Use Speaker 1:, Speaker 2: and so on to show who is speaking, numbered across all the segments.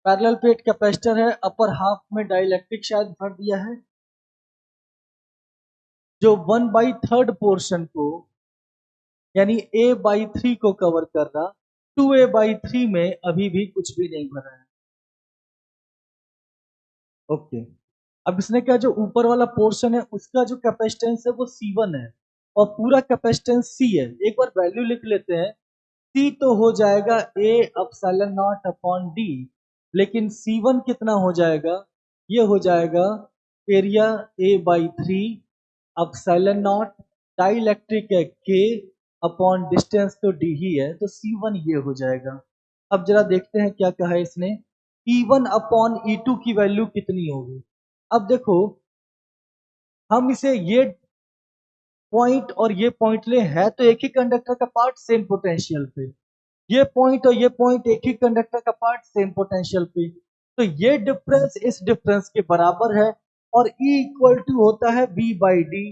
Speaker 1: Parallel plate capacitor है, upper half में dielectric शायद भर दिया है, जो 1/3 पोर्शन को यानी A/3 को कवर कर रहा, 2A/3 में अभी भी कुछ भी नहीं भरा है। ओके, अब इसने क्या, जो ऊपर वाला पोर्शन है उसका जो कैपेसिटेंस है वो C1 है और पूरा कैपेसिटेंस C है। एक बार वैल्यू लिख लेते हैं, C तो हो जाएगा A epsilon not upon D, लेकिन C1 कितना हो जाएगा, ये हो जाएगा area A/3 epsilon not, dielectric है K अपॉन डिस्टेंस तो D ही है, तो C1 ये हो जाएगा। अब जरा देखते हैं क्या कहा है इसने, E1 अपॉन E2 की वैल्यू कितनी होगी। अब देखो, हम इसे ये पॉइंट और ये पॉइंट ले, है तो एक ही कंडक्टर का पार्ट सेम पोटेंशियल पे, ये पॉइंट और ये पॉइंट एक ही कंडक्टर का पार्ट सेम पोटेंशियल पे, तो ये डिफरेंस इस डिफरेंस के बराबर है और E इक्वल टू होता है V/D।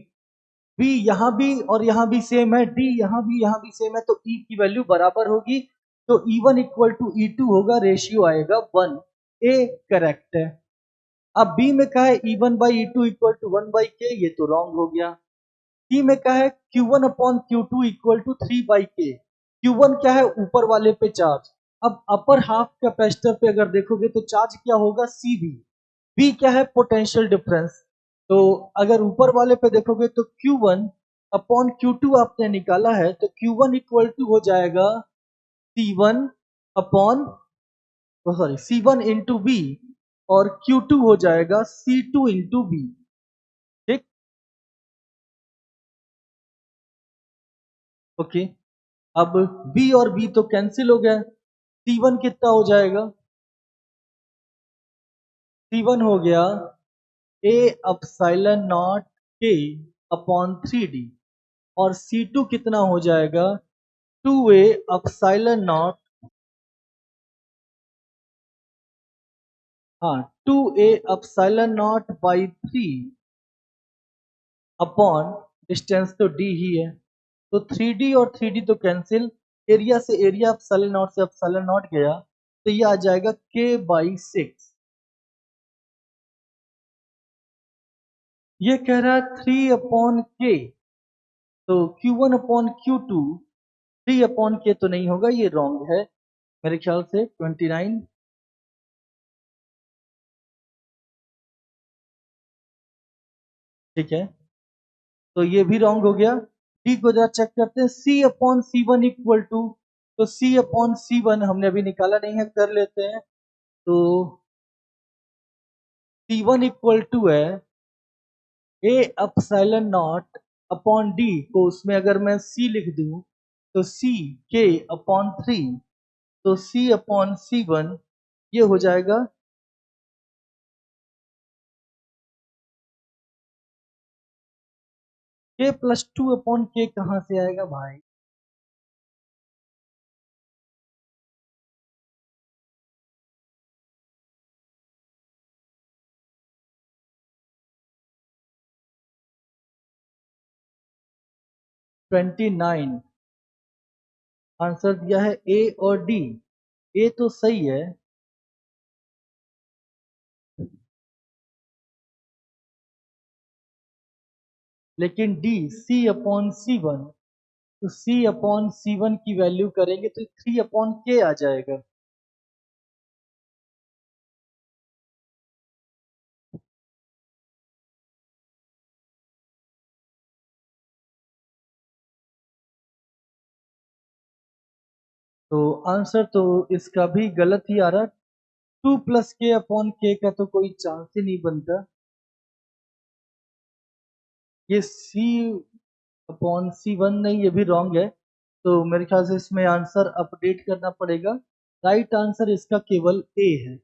Speaker 1: V यहाँ भी और यहाँ भी सेम है, D यहाँ भी सेम है, तो E की वैल्यू बराबर होगी, तो E1 इक्वल टू E2 होगा, रेशियो आएगा 1। A करेक्ट है। अब B में क्या है, E1/E2 इक्वल टू 1/K, ये तो रॉन्ग हो गया। C में क्या है, Q1 upon Q2 equal to 3/K। Q1 क्या है, ऊपर वाले पे चार्ज। अब अपर हाफ कैपेसिटर पे अगर देखोगे तो चार्ज क्या होगा, CV। V क्या है, पोटेंशियल डिफरेंस। तो अगर ऊपर वाले पे देखोगे तो Q1 अपॉन Q2 आपने निकाला है, तो Q1 इक्वल टू हो जाएगा C1 upon sorry C1 into V और Q2 हो जाएगा C2 इंटू V। ठीक, ओके। अब B और B तो कैंसिल हो गया, C1 कितना हो जाएगा, C1 हो गया A epsilon not K upon 3D और C2 कितना हो जाएगा, 2A एप्सिलॉन नॉट, हाँ 2A epsilon not by 3 upon distance तो D ही है, तो 3D और 3D तो कैंसिल, एरिया से एरिया एप्सिलॉन नॉट से एप्सिलॉन नॉट गया, तो ये आ जाएगा K/6। ये कह रहा है 3/K, तो Q1 अपॉन Q2 3/K तो नहीं होगा, ये रॉन्ग है मेरे ख्याल से। 29, ठीक है, तो ये भी रॉन्ग हो गया। डी को जरा चेक करते हैं, C/C1 इक्वल टू, तो C/C1 हमने अभी निकाला नहीं है, कर लेते हैं। तो C1 इक्वल टू है A epsilon not upon D को, उसमें अगर मैं C लिख दूं तो C K अपॉन 3, तो C/C1 ये हो जाएगा K+2/K, कहां से आएगा भाई। 29 आंसर दिया है A और D। A तो सही है, लेकिन D C/C1, तो C/C1 की वैल्यू करेंगे तो 3/K आ जाएगा। तो आंसर तो इसका भी गलत ही आ रहा, 2+K/K का तो कोई चांस ही नहीं बनता। ये C/C1 नहीं, ये भी रॉन्ग है, तो मेरे ख्याल से इसमें आंसर अपडेट करना पड़ेगा। राइट आंसर इसका केवल A है।